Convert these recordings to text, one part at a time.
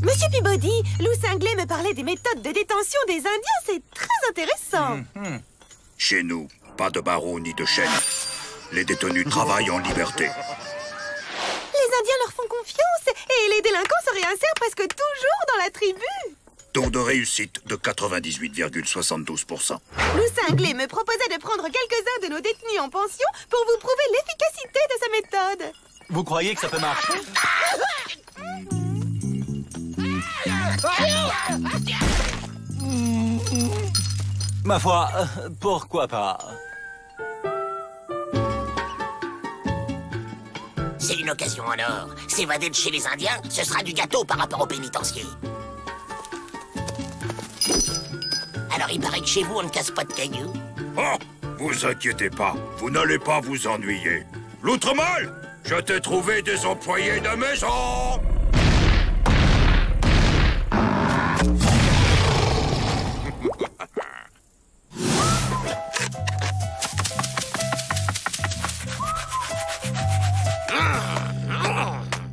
Monsieur Peabody, Lou Cinglé me parlait des méthodes de détention des Indiens. C'est très intéressant. Chez nous, pas de barreaux ni de chaînes. Les détenus travaillent en liberté. Les Indiens leur font confiance et les délinquants se réinsèrent presque toujours dans la tribu. Taux de réussite de 98,72%. Lou Cinglé me proposait de prendre quelques-uns de nos détenus en pension pour vous prouver l'efficacité de sa méthode. Vous croyez que ça peut marcher? Ma foi, pourquoi pas? C'est une occasion en or. S'évader de chez les Indiens, ce sera du gâteau par rapport au pénitencier. Alors il paraît que chez vous, on ne casse pas de cailloux. Oh, vous inquiétez pas, vous n'allez pas vous ennuyer. L'Outremal, je t'ai trouvé des employés de maison.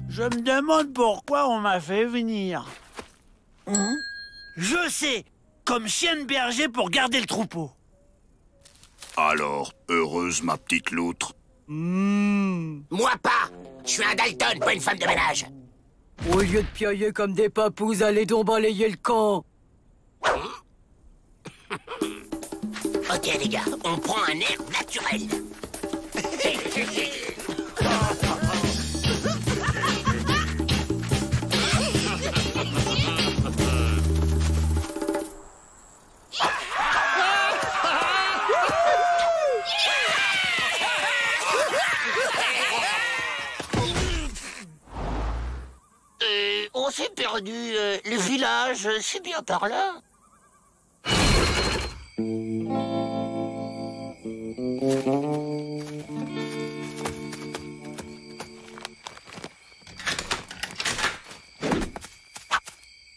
Je me demande pourquoi on m'a fait venir. Je sais, comme chien de berger pour garder le troupeau. Alors, heureuse ma petite loutre. Moi pas. Je suis un Dalton, pas une femme de ménage. Au lieu de piailler comme des papous, allez donc balayer le camp. Ok les gars, on prend un air naturel. On s'est perdu. Le village, c'est bien par là.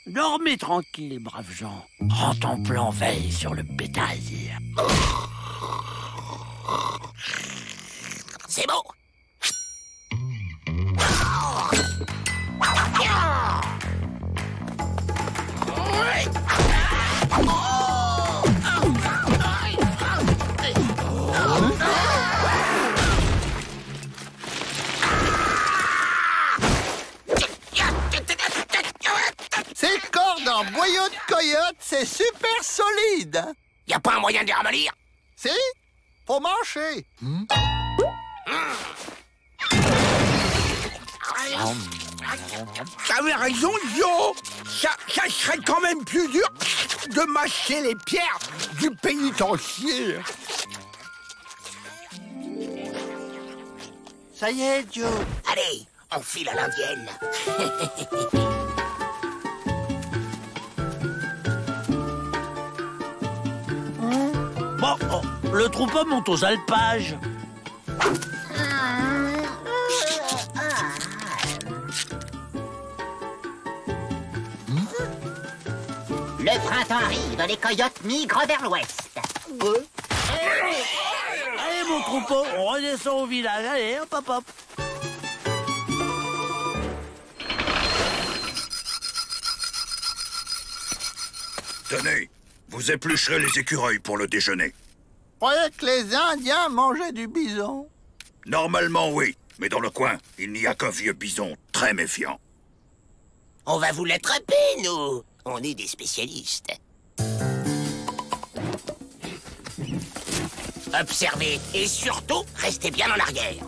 Dormez tranquille, les braves gens. En ton plan veille sur le bétail. C'est bon. Ces cordes en boyau de coyote, c'est super solide. Y a pas un moyen de les ramollir? Si, faut marcher. T'avais raison, Joe. Ça serait quand même plus dur de mâcher les pierres du pénitencier. Ça y est, Joe. Allez, on file à l'indienne. Bon, le troupeau monte aux alpages. Le printemps arrive, les coyotes migrent vers l'ouest. Allez, mon troupeau, on redescend au village. Allez, hop, hop, hop. Tenez, vous éplucherez les écureuils pour le déjeuner. Je croyais que les Indiens mangeaient du bison. Normalement, oui, mais dans le coin, il n'y a qu'un vieux bison très méfiant. On va vous l'attraper, nous. On est des spécialistes. Observez et surtout, restez bien en arrière.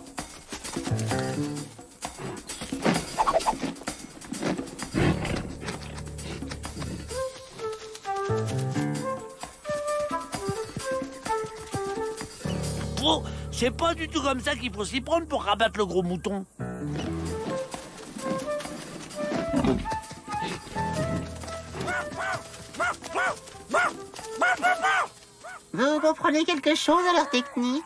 Oh, c'est pas du tout comme ça qu'il faut s'y prendre pour rabattre le gros mouton. Vous comprenez quelque chose à leur technique?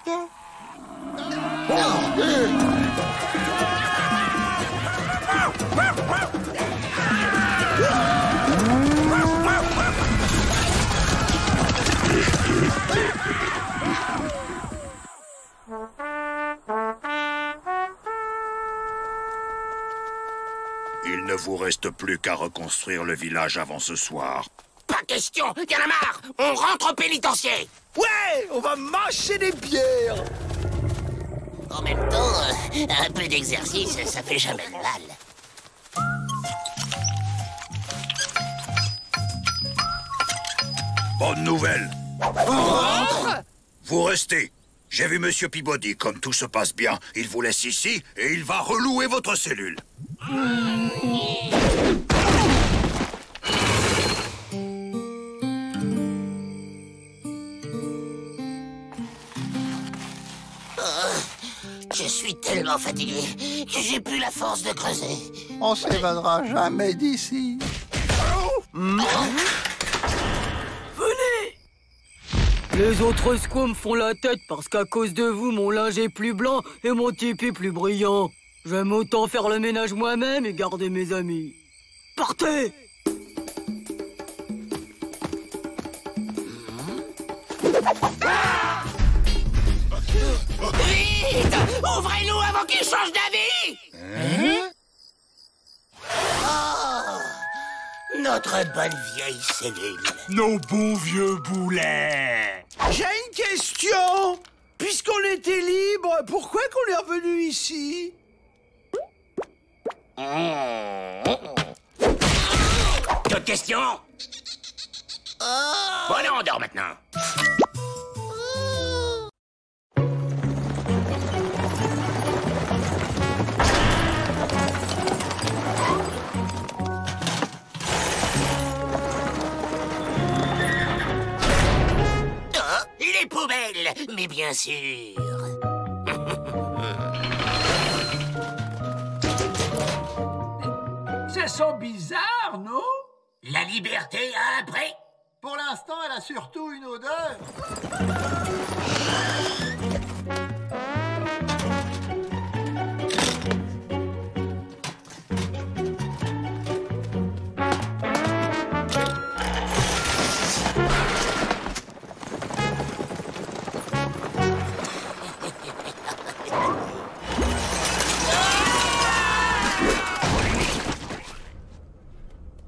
Il ne vous reste plus qu'à reconstruire le village avant ce soir. Pas question, y'en a marre. On rentre au pénitencier. Ouais, on va mâcher des pierres. En même temps, un peu d'exercice, ça fait jamais de mal. Bonne nouvelle. Vous restez. J'ai vu Monsieur Peabody. Comme tout se passe bien, il vous laisse ici et il va relouer votre cellule. Je suis tellement fatigué que j'ai plus la force de creuser. On s'évadera jamais d'ici. Les autres squams font la tête parce qu'à cause de vous, mon linge est plus blanc et mon tipi plus brillant. J'aime autant faire le ménage moi-même et garder mes amis. Partez! Vite! Ouvrez-nous avant qu'il change d'avis! Oh, notre bonne vieille cellule. Nos bons vieux boulets. J'ai une question. Puisqu'on était libre, pourquoi qu'on est revenu ici? D'autres questions? Bon, allez, on dort maintenant. Les poubelles, mais bien sûr. Ça sent bizarre, non? La liberté a un prix. Pour l'instant, elle a surtout une odeur.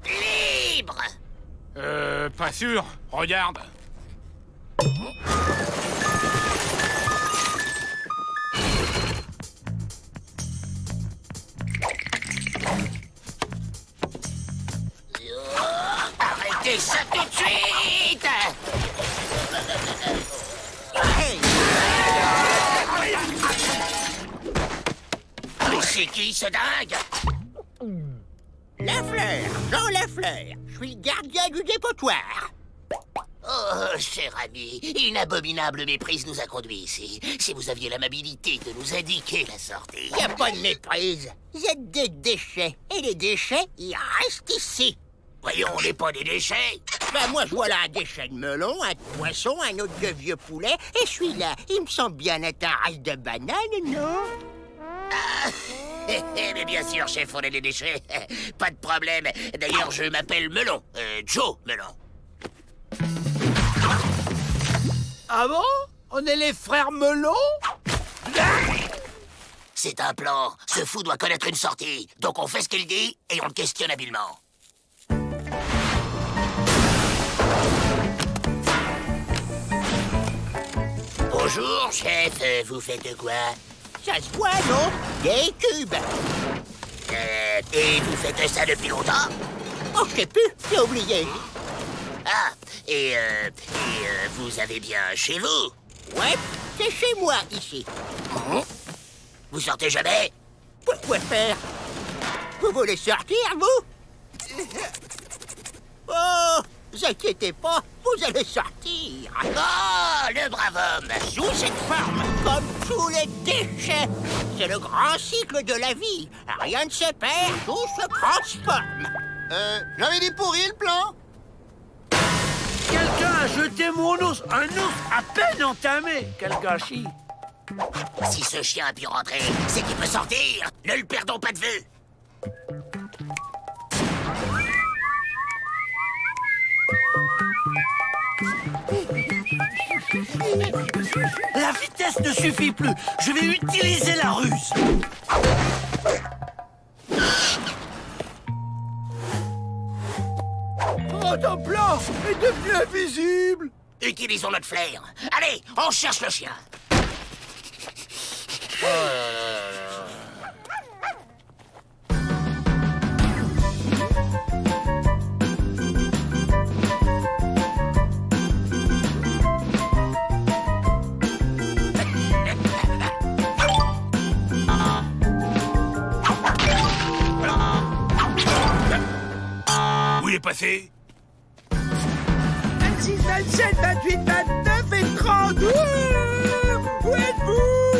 Libre. Pas sûr. Regarde. Arrêtez ça tout de suite. Mais c'est qui ce dingue? Lafleur, Jean Lafleur. Je suis le gardien du dépotoir. Oh, cher ami, une abominable méprise nous a conduits ici. Si vous aviez l'amabilité de nous indiquer la sortie... Y a pas de méprise. Vous êtes des déchets. Et les déchets, ils restent ici. Voyons, on n'est pas des déchets. Ben moi, je vois là un déchet de melon, un de poisson, un autre de vieux poulet. Et celui-là, il me semble bien être un reste de banane, non? Mais bien sûr, chef, on est des déchets. Pas de problème. D'ailleurs, je m'appelle Melon. Joe Melon. Ah bon? On est les frères Melon? C'est un plan. Ce fou doit connaître une sortie. Donc on fait ce qu'il dit et on le questionne habilement. Bonjour, chef. Vous faites quoi? Ça se voit, non? Des cubes. Et vous faites ça depuis longtemps? Oh, je sais plus, j'ai oublié. Ah, et vous avez bien chez vous? Ouais, c'est chez moi, ici. Vous sortez jamais? Pourquoi faire? Vous voulez sortir, vous? Oh, vous inquiétez pas, vous allez sortir. Oh, le brave homme! Sous cette forme, comme tous les déchets. C'est le grand cycle de la vie. Rien ne se perd, tout se transforme. J'avais dit pourri le plan. Quelqu'un a jeté mon ours. Un ours à peine entamé. Quel gâchis. Si ce chien a pu rentrer, c'est qu'il peut sortir. Ne le perdons pas de vue. La vitesse ne suffit plus. Je vais utiliser la ruse. Utilisons notre flair. Allez, on cherche le chien. Où il est passé? 26, 27, 28, 29 et 30. Où êtes-vous?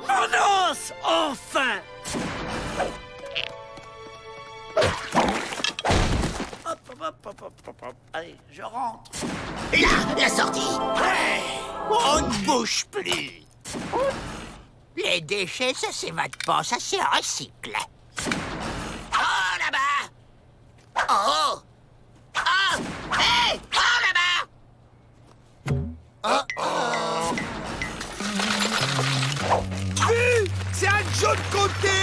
Avance, enfin! Hop. Allez, je rentre. Là, la sortie. On ne bouge plus. Les déchets, ça s'évade pas, ça se recycle. Oh, là-bas. Oh. Oh. Hey. Oh, là-bas. C'est un Joe de côté.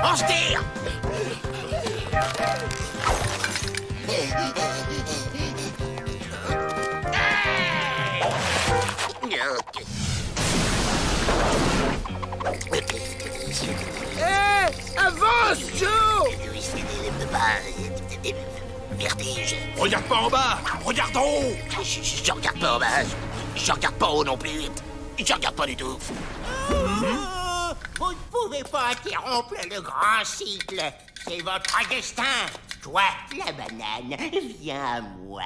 On se tire. Avance, Joe. Vertige. Regarde pas en bas, regarde en haut. Je regarde pas en bas. Je regarde pas en haut non plus. Je regarde pas du tout. Vous ne pouvez pas interrompre le grand cycle. C'est votre destin. Toi, la banane, viens à moi.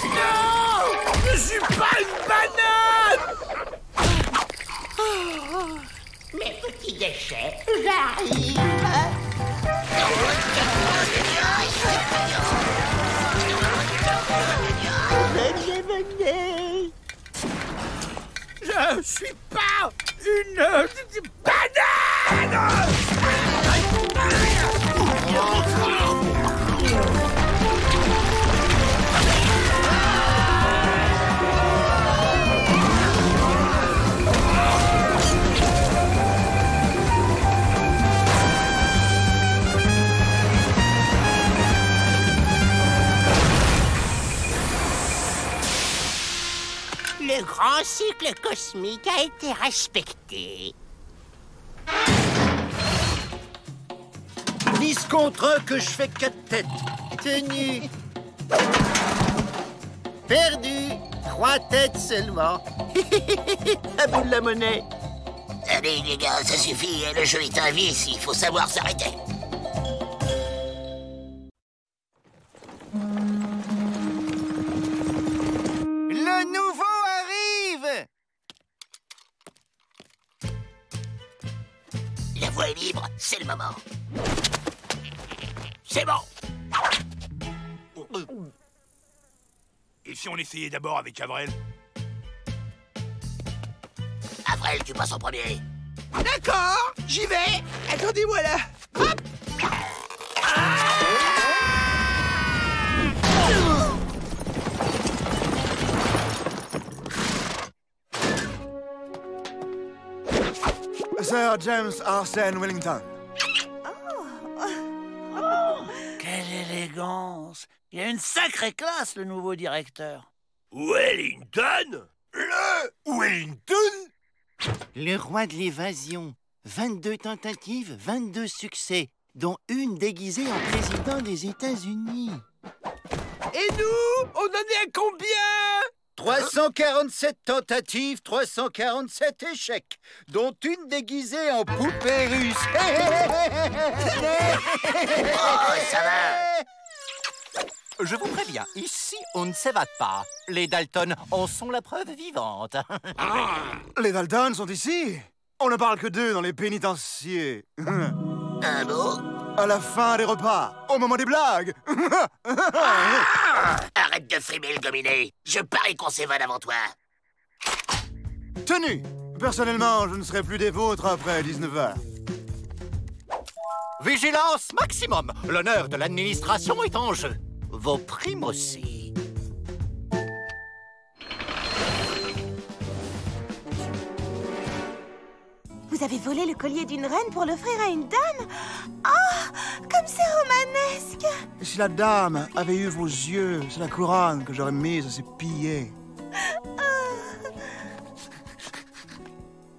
Non, je suis pas une banane. Mes petits déchets, j'arrive. Venez. Je suis pas une banane. Le grand cycle cosmique a été respecté. 10 contre 1 que je fais 4 têtes. Tenu. Perdu. 3 têtes seulement. À bout de la monnaie. Allez, les gars, ça suffit. Le jeu est un vice. Il faut savoir s'arrêter. Le nouveau arrive. La voie est libre, c'est le moment. C'est bon. Et si on essayait d'abord avec Avrel? Avrel, tu passes en premier. D'accord, j'y vais. Attendez-moi là. Hop. Sir James Arsène Wellington. Quelle élégance! Il a une sacrée classe, le nouveau directeur. Wellington? Le Wellington? Le roi de l'évasion. 22 tentatives, 22 succès, dont une déguisée en président des États-Unis. Et nous, on en est à combien? 347 tentatives, 347 échecs, dont une déguisée en poupée russe. Oh, ça va. Je vous préviens, ici, on ne s'évade pas. Les Dalton en sont la preuve vivante. Les Dalton sont ici. On ne parle que d'eux dans les pénitenciers. Un mot? À la fin des repas, au moment des blagues. Arrête de frimer le gominé. Je parie qu'on s'évade avant toi. Tenu. Personnellement, je ne serai plus des vôtres après 19h. Vigilance maximum. L'honneur de l'administration est en jeu. Vos primes aussi. Vous avez volé le collier d'une reine pour l'offrir à une dame? Oh, comme c'est romanesque! Et si la dame avait eu vos yeux, c'est la couronne que j'aurais mise à ses pillés.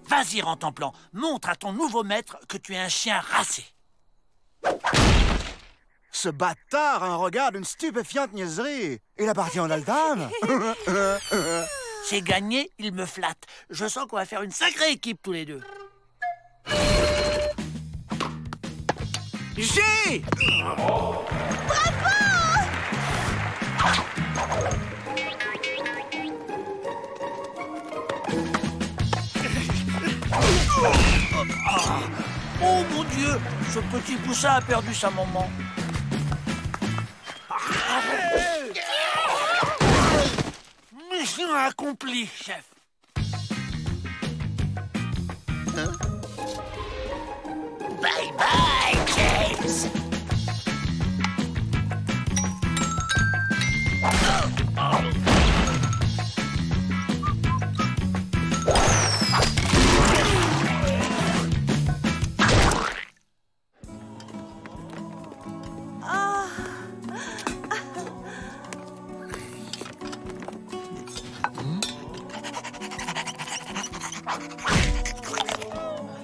Vas-y, Rentemplant, montre à ton nouveau maître que tu es un chien racé. Ce bâtard a un regard d'une stupéfiante niaiserie. Il appartient à Dalton. C'est gagné, il me flatte. Je sens qu'on va faire une sacrée équipe tous les deux. J'ai Oh mon Dieu, ce petit poussin a perdu sa maman. Mission accomplie, chef. Bye bye, James.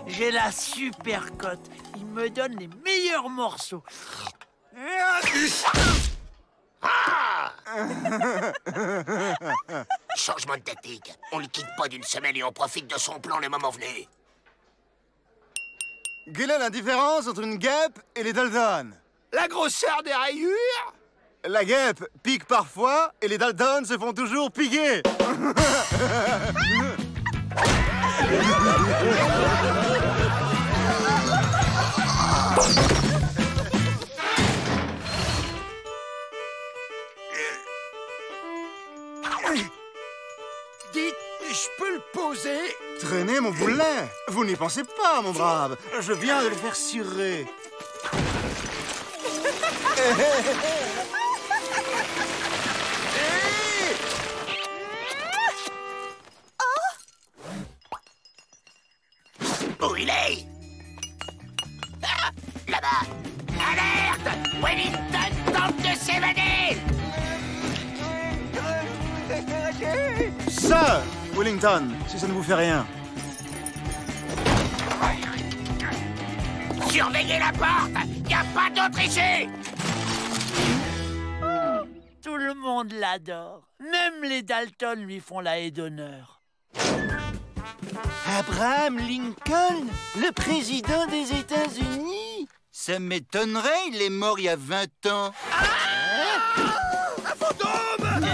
J'ai la super cote. Il me donne les meilleurs morceaux. Changement de tactique. On le quitte pas d'une semaine et on profite de son plan le moment venu. Quelle est la différence entre une guêpe et les Dalton? la grosseur des rayures. La guêpe pique parfois et les Dalton se font toujours piquer. Dites, je peux le poser? Traînez mon boulet. Vous n'y pensez pas, mon brave. Je viens de le faire surer. Où il est? Ah, là-bas. Alerte! Wellington tente de s'évader! Sir Wellington, si ça ne vous fait rien. Surveillez la porte! Y a pas d'autre issue! Tout le monde l'adore. Même les Dalton lui font la haie d'honneur. Abraham Lincoln, le président des États-Unis? Ça m'étonnerait, il est mort il y a 20 ans. Un fantôme!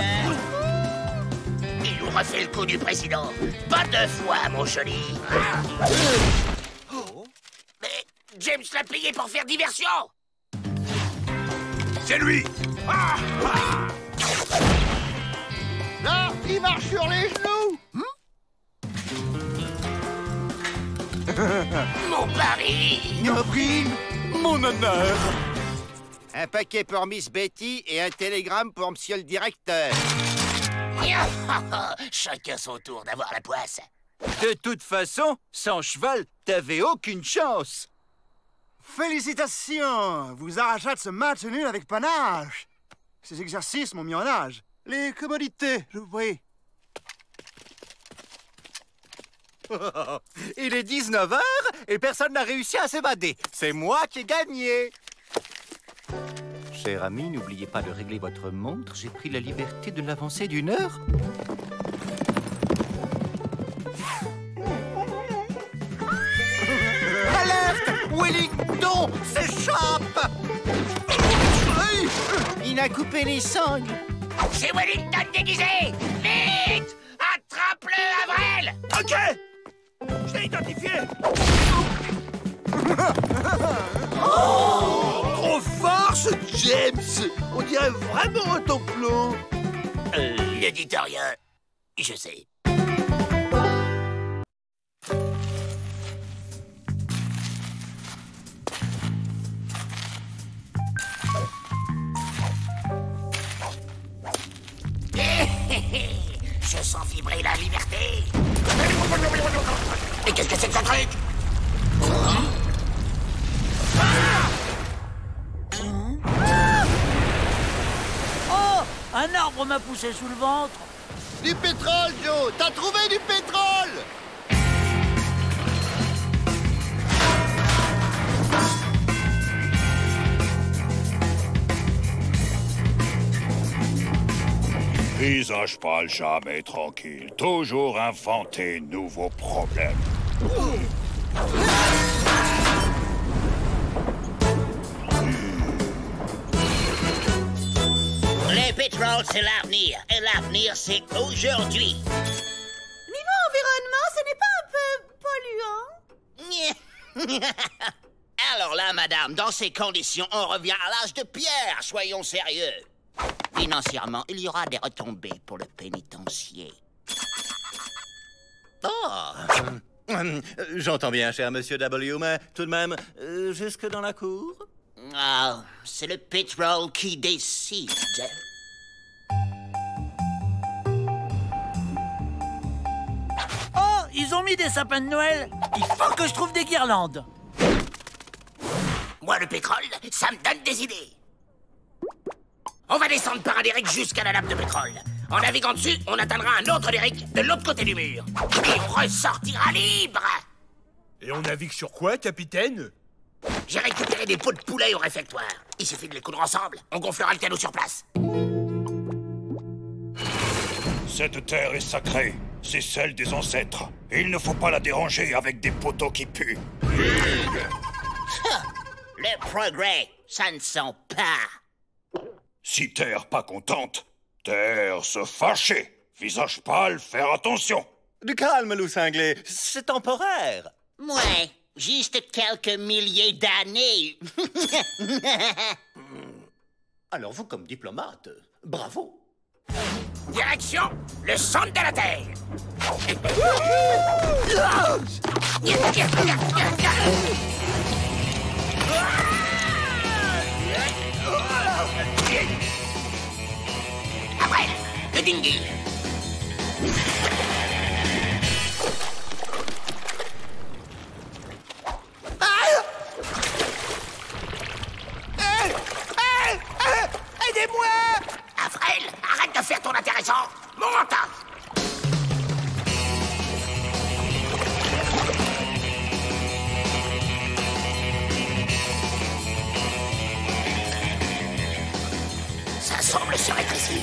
Il nous refait le coup du président. Pas deux fois, mon joli. Mais James l'a payé pour faire diversion. C'est lui! Là, il marche sur les genoux. Mon pari! Ma prime, mon honneur. Un paquet pour Miss Betty et un télégramme pour Monsieur le directeur. Chacun son tour d'avoir la poisse. De toute façon, sans cheval, t'avais aucune chance. Félicitations! Vous arrachez de ce match nul avec panache. Ces exercices m'ont mis en âge. Les commodités, je vous prie. Il est 19h et personne n'a réussi à s'évader. C'est moi qui ai gagné. Cher ami, n'oubliez pas de régler votre montre. J'ai pris la liberté de l'avancer d'1 heure. Alerte! Wellington s'échappe! Il a coupé les sangles. C'est Wellington déguisé! Vite! Attrape-le, Avril! Ok! Je l'ai identifié! Trop fort, ce James! On dirait vraiment un tampon! Ne dites rien. Je sais. Partez! Et qu'est-ce que c'est que ce truc? Oh! Un arbre m'a poussé sous le ventre. Du pétrole, Joe! T'as trouvé du pétrole! Visage pâle, jamais tranquille. Toujours inventer nouveaux problèmes. Le pétrole, c'est l'avenir. Et l'avenir, c'est aujourd'hui. Niveau environnement, ce n'est pas un peu polluant? Alors là, madame, dans ces conditions, on revient à l'âge de pierre. Soyons sérieux. Financièrement, il y aura des retombées pour le pénitencier. Oh! J'entends bien, cher monsieur W, mais tout de même, jusque dans la cour? Ah, c'est le pétrole qui décide. Oh, ils ont mis des sapins de Noël. Il faut que je trouve des guirlandes. Moi, le pétrole, ça me donne des idées. On va descendre par un derrick jusqu'à la nappe de pétrole. En naviguant dessus, on atteindra un autre derrick de l'autre côté du mur. Et on ressortira libre. Et on navigue sur quoi, capitaine? J'ai récupéré des pots de poulet au réfectoire. Il suffit de les coudre ensemble. On gonflera le canot sur place. Cette terre est sacrée. C'est celle des ancêtres. Et il ne faut pas la déranger avec des poteaux qui puent. Le progrès, ça ne sent pas. Si terre pas contente, terre se fâcher. Visage pâle, faire attention. Du calme, loup cinglé, c'est temporaire. Ouais, juste quelques milliers d'années. Alors vous, comme diplomate, bravo. Direction le centre de la Terre. Après, le dinghy. Aidez-moi! Avril, arrête de faire ton intéressant. Monte! Ça semble se rétrécir.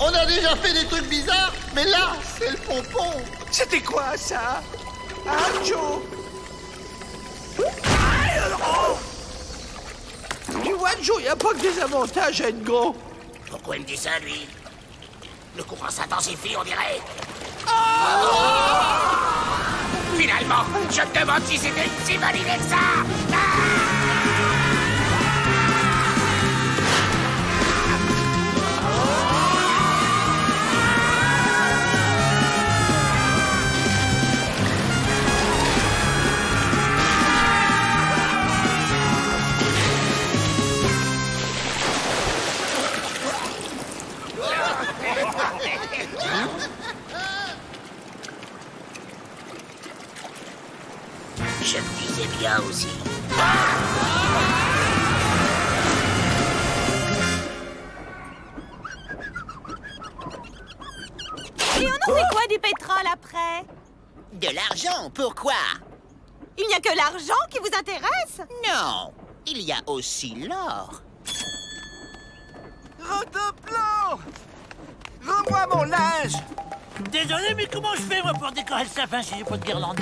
On a déjà fait des trucs bizarres, mais là, c'est le pompon. C'était quoi, ça? Ah, Joe? Tu vois, Joe, y a pas que des avantages à être gros. Pourquoi il me dit ça, lui? Le courant s'intensifie, on dirait. Finalement, je te demande si c'était une si bonne idée que ça. Je me disais bien aussi. Et on en fait quoi du pétrole après? De l'argent, pourquoi? Il n'y a que l'argent qui vous intéresse? Non, il y a aussi l'or. Rotoplan! Rends-moi mon linge! Désolé, mais comment je fais, moi, pour décorer le sapin si j'ai pas de guirlande?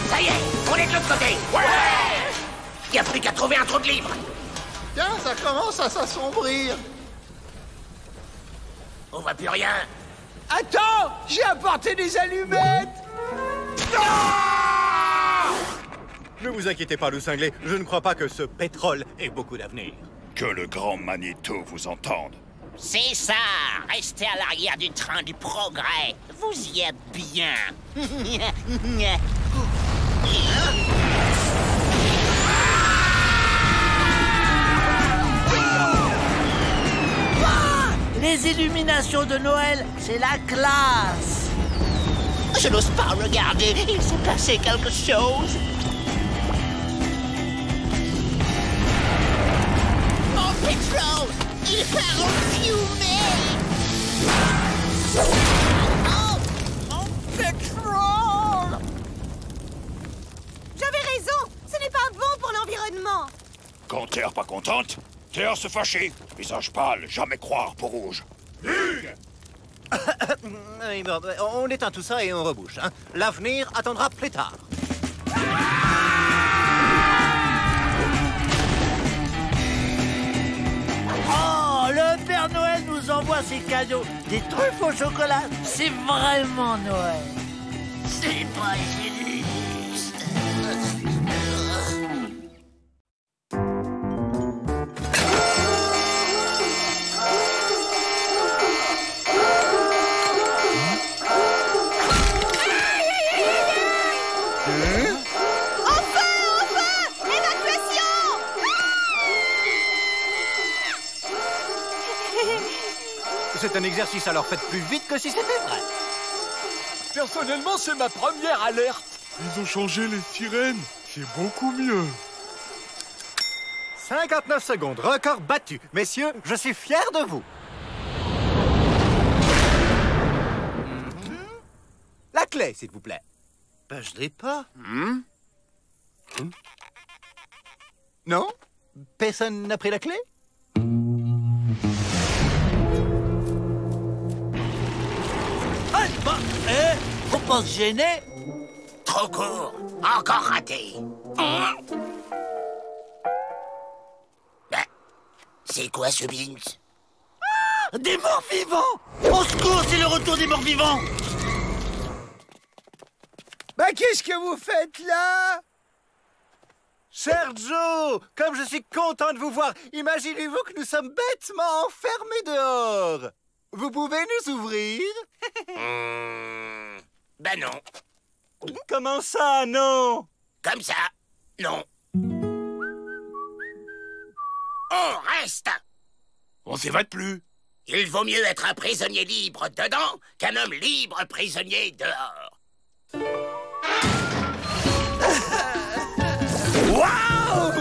Ça y est, on est de l'autre côté. Ouais! Il n'y a plus qu'à trouver un trou de libre. Tiens, ça commence à s'assombrir. On voit plus rien. Attends, j'ai apporté des allumettes. Ne vous inquiétez pas, loup cinglé, je ne crois pas que ce pétrole ait beaucoup d'avenir. Que le grand Manitou vous entende. C'est ça! Restez à l'arrière du train du progrès. Vous y êtes bien. Les illuminations de Noël, c'est la classe. Je n'ose pas regarder. Il s'est passé quelque chose. Mon pétrole! Il part en fumée! Oh! Mon pétrole! J'avais raison. Ce n'est pas bon pour l'environnement. Quand Terre pas contente, Terre se fâcher. Visage pâle, jamais croire pour rouge. Hugues! Oui, bon, on éteint tout ça et on rebouche. Hein. L'avenir attendra plus tard. Oh, le Père Noël nous envoie ses cadeaux. Des truffes au chocolat, c'est vraiment Noël. C'est pas juste. C'est un exercice, alors faites plus vite que si c'était vrai. Personnellement, c'est ma première alerte. Ils ont changé les sirènes. C'est beaucoup mieux. 59 secondes, record battu. Messieurs, je suis fier de vous. La clé, s'il vous plaît. Ben, je l'ai pas. Non? Personne n'a pris la clé? Faut pas se gêner. Trop court. Encore raté. C'est quoi ce Beans? Des morts vivants! Au secours, c'est le retour des morts vivants! Bah, qu'est-ce que vous faites là? Sergio, comme je suis content de vous voir, imaginez-vous que nous sommes bêtement enfermés dehors. Vous pouvez nous ouvrir? Ben non. Comment ça, non? Comme ça, non. On reste. On s'évade plus. Il vaut mieux être un prisonnier libre dedans qu'un homme libre prisonnier dehors. Waouh!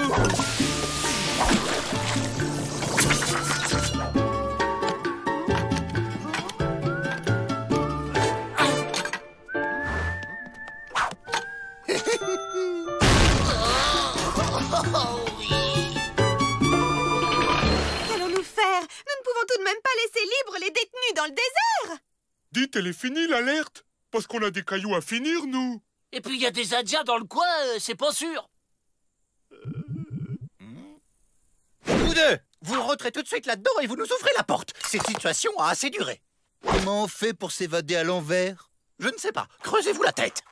Qu'allons-nous faire? Nous ne pouvons tout de même pas laisser libres les détenus dans le désert. Dites, elle est finie l'alerte. Parce qu'on a des cailloux à finir, nous. Et puis il y a des Indiens dans le coin, c'est pas sûr. Vous deux, vous rentrez tout de suite là-dedans et vous nous ouvrez la porte. Cette situation a assez duré. Comment on fait pour s'évader à l'envers? Je ne sais pas. Creusez-vous la tête.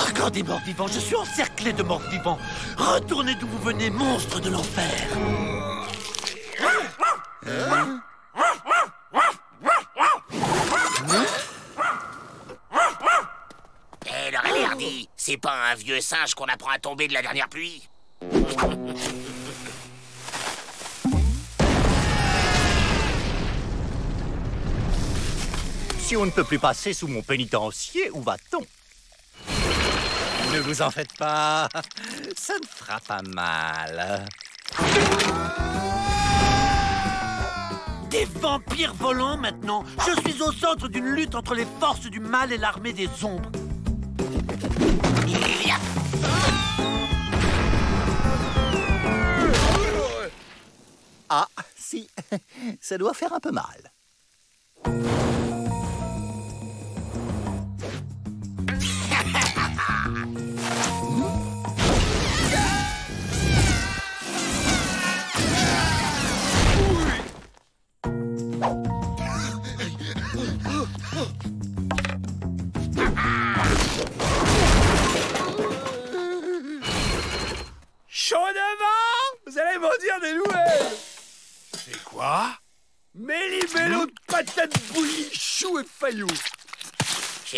Encore des morts vivants, je suis encerclé de morts vivants. Retournez d'où vous venez, monstres de l'enfer. Et le Raverdi, c'est pas un vieux singe qu'on apprend à tomber de la dernière pluie. Si on ne peut plus passer sous mon pénitencier, où va-t-on? Ne vous en faites pas, ça ne fera pas mal. Des vampires volants maintenant. Je suis au centre d'une lutte entre les forces du mal et l'armée des ombres. Ah, si, ça doit faire un peu mal.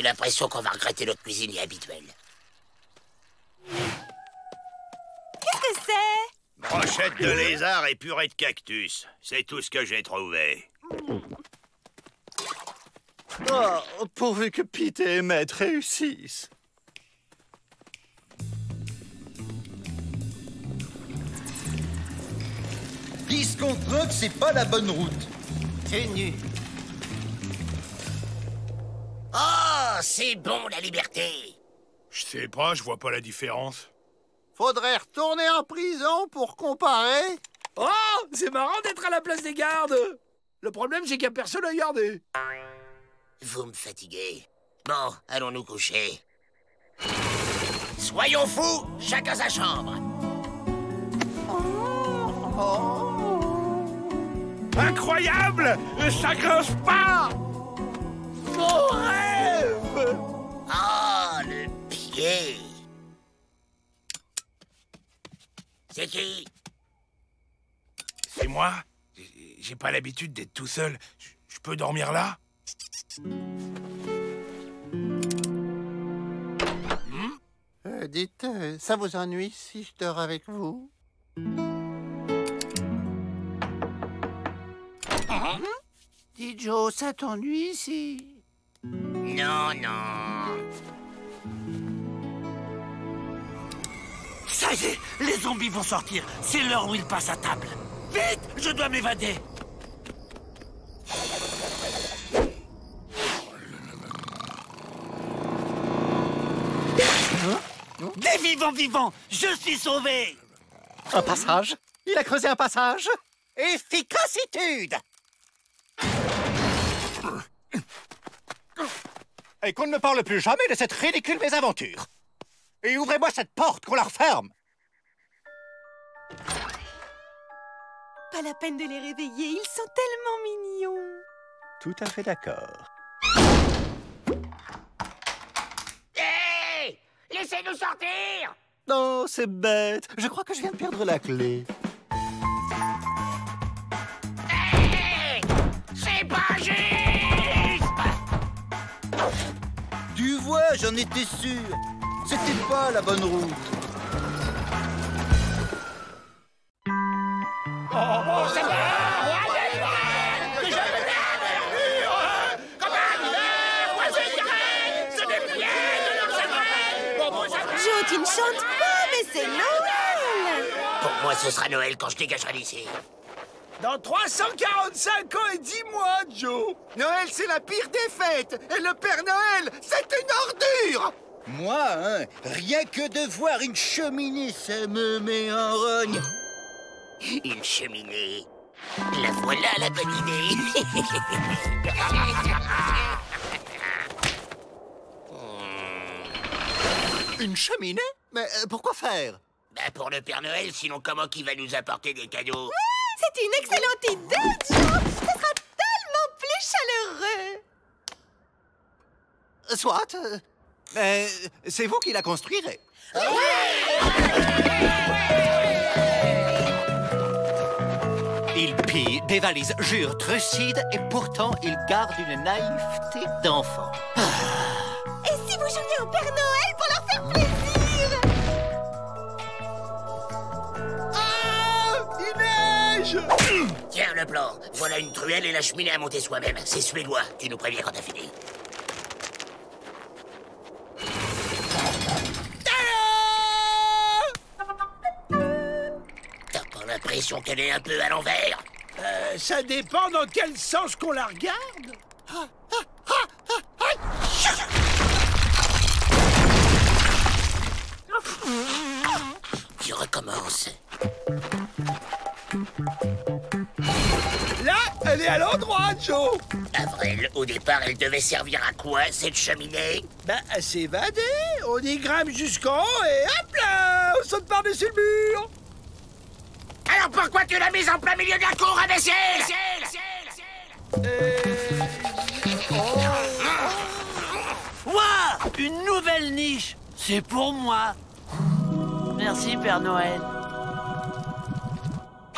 l'impression qu'on va regretter notre cuisinier habituel. Qu'est-ce que c'est? Brochette de lézard et purée de cactus. C'est tout ce que j'ai trouvé. Oh, pourvu que Pete et Emmett réussissent. Qui se comprend que c'est pas la bonne route. Tenu. Oh, c'est bon la liberté. Je sais pas, je vois pas la différence. Faudrait retourner en prison pour comparer. Oh, c'est marrant d'être à la place des gardes. Le problème, c'est qu'il n'y a personne à garder. Vous me fatiguez. Bon, allons nous coucher. Soyons fous, chacun sa chambre. Incroyable! Ça grince pas! Mon rêve! Oh, le pied! C'est qui? C'est moi? J'ai pas l'habitude d'être tout seul. Je peux dormir là? Dites, ça vous ennuie si je dors avec vous? Dis Joe, ça t'ennuie si... Non, non. Ça y est, les zombies vont sortir. C'est l'heure où ils passent à table. Vite, je dois m'évader. Des vivants, je suis sauvé. Un passage? Il a creusé un passage? Efficacitude! Et qu'on ne me parle plus jamais de cette ridicule mésaventure. Et ouvrez-moi cette porte, qu'on la referme. Pas la peine de les réveiller, ils sont tellement mignons. Tout à fait d'accord. Hé! Laissez-nous sortir! Non, c'est bête. Je crois que je viens de perdre la clé. Hé! C'est pas juste! Tu vois, j'en étais sûr. C'était pas la bonne route. Joe, tu ne chantes pas, mais c'est Noël! Pour moi, ce sera Noël quand je dégagerai d'ici. Dans 345 ans et 10 mois, Joe! Noël, c'est la pire des fêtes. Et le Père Noël, c'est une ordure. Moi, hein, rien que de voir une cheminée, ça me met en rogne. Une cheminée. La voilà la bonne idée. Une cheminée? Mais pourquoi faire? Bah pour le Père Noël, sinon comment qu'il va nous apporter des cadeaux? C'est une excellente idée, Joe! Ce sera tellement plus chaleureux! Soit. Mais c'est vous qui la construirez. Il pille, dévalise, jure, trucide, et pourtant il garde une naïveté d'enfant. Et si vous jouiez au Père Noël pour leur faire plaisir? Ah! Il neige! Tiens le plan. Voilà une truelle et la cheminée à monter soi-même. C'est suédois. Tu nous préviens quand t'as fini. T'as pas l'impression qu'elle est un peu à l'envers? Ça dépend dans quel sens qu'on la regarde. Tu recommences. Là, elle est à l'endroit, Joe. Avril, au départ, elle devait servir à quoi, cette cheminée? Ben, à s'évader. On y grimpe jusqu'en haut et hop là, on saute par-dessus le mur. Alors pourquoi tu l'as mise en plein milieu de la cour, imbécile? Ouah! Une nouvelle niche. C'est pour moi. Merci, Père Noël.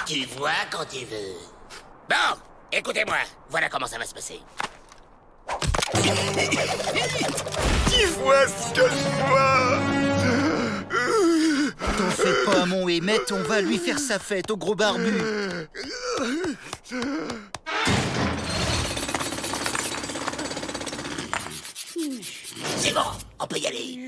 Tu vois quand tu veux. Bon, écoutez-moi. Voilà comment ça va se passer. Tu vois ce que je vois? T'en fais pas, mon Emmett, on va lui faire sa fête au gros barbu. C'est bon, on peut y aller.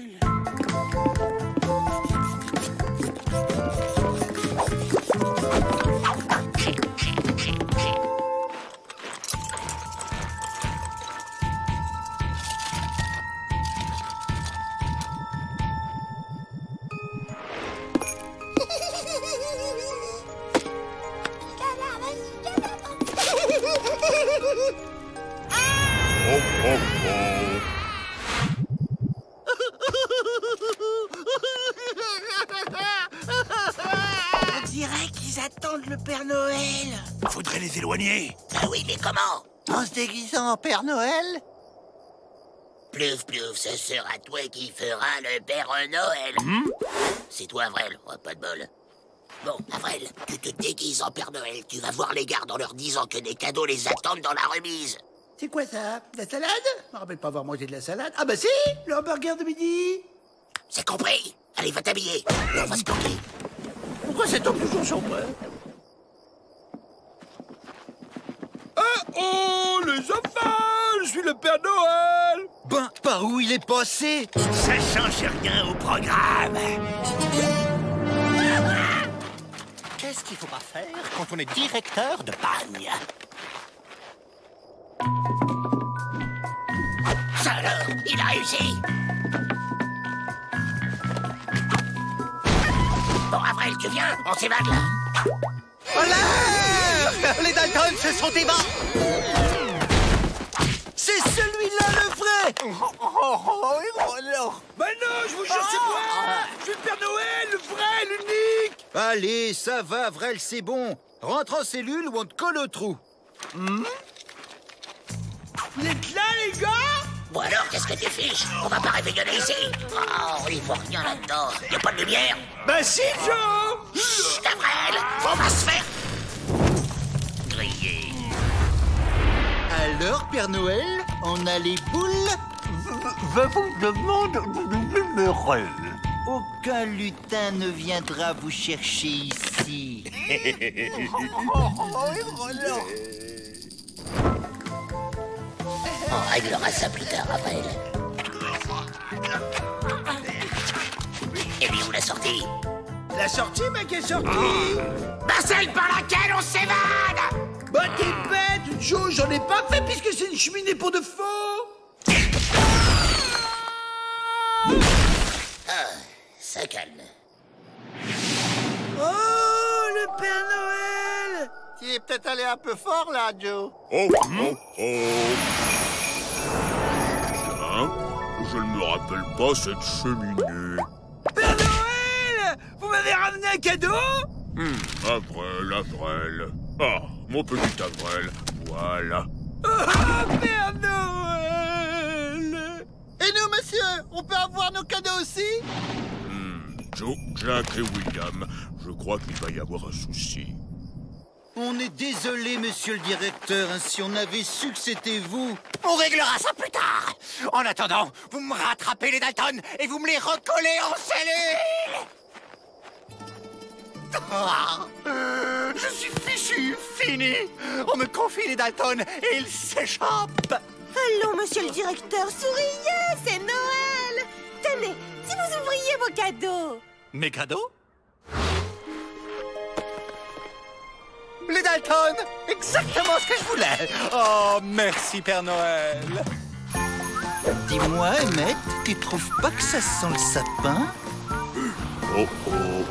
On dirait qu'ils attendent le Père Noël. Faudrait les éloigner. Ah oui, mais comment? En se déguisant en Père Noël? Plouf, plouf, ce sera toi qui feras le Père Noël. C'est toi, Avril. Oh, pas de bol. Bon, Avril, tu te déguises en Père Noël. Tu vas voir les gardes en leur disant que des cadeaux les attendent dans la remise. C'est quoi ça? De la salade? Je me rappelle pas avoir mangé de la salade. Ah bah si! Le hamburger de midi! C'est compris. Allez, va t'habiller. On va se planquer. Pourquoi cet homme toujours sur moi? Oh, les enfants! Je suis le Père Noël! Ben, par où il est passé? Ça change rien au programme. Qu'est-ce qu'il faut pas faire quand on est directeur de bagne? Ça alors, il a réussi. Bon, Avril, tu viens? On s'évade là. En l'air! Les Dalton se sont évadés! C'est celui-là le vrai! Ben non, je vous jure, c'est moi! Je suis le Père Noël, le vrai, l'unique! Allez, ça va, Avril, c'est bon. Rentre en cellule ou on te colle au trou. Vous êtes là, les gars? Bon alors, qu'est-ce que tu fiches? On va pas réveillonner ici. Oh, il faut rien là-dedans. Y a pas de lumière? Ben si, Joe! Chut, Avril, on va se faire griller. Alors, Père Noël, on a les boules? Je vous demande de numérer. Aucun lutin ne viendra vous chercher ici. On réglera ça plus tard, Avril. Et puis où la sortie? La sortie, mais quelle sortie? Bah celle par laquelle on s'évade! Bah t'es bête, Joe, j'en ai pas fait puisque c'est une cheminée pour de faux! Ah, ça calme. Oh, le Père Noël! Tu es peut-être allé un peu fort, là, Joe. Oh, oh, oh. Hein? Je ne me rappelle pas cette cheminée. Père Noël! Vous m'avez ramené un cadeau? Avril. Ah, mon petit Avril, voilà. Oh, Père Noël! Et nous, monsieur, on peut avoir nos cadeaux aussi? Joe, Jack et William, je crois qu'il va y avoir un souci. On est désolé, monsieur le directeur, hein, si on avait su que c'était vous. On réglera ça plus tard. En attendant, vous me rattrapez les Dalton et vous me les recollez en cellule. Je suis fichu, fini. On me confie les Dalton et ils s'échappent. Allons, monsieur le directeur, souriez, c'est Noël! Tenez, si vous ouvriez vos cadeaux! Mes cadeaux? Les Dalton! Exactement ce que je voulais! Oh, merci, Père Noël! Dis-moi, Emmett, tu trouves pas que ça sent le sapin? Oh, oh.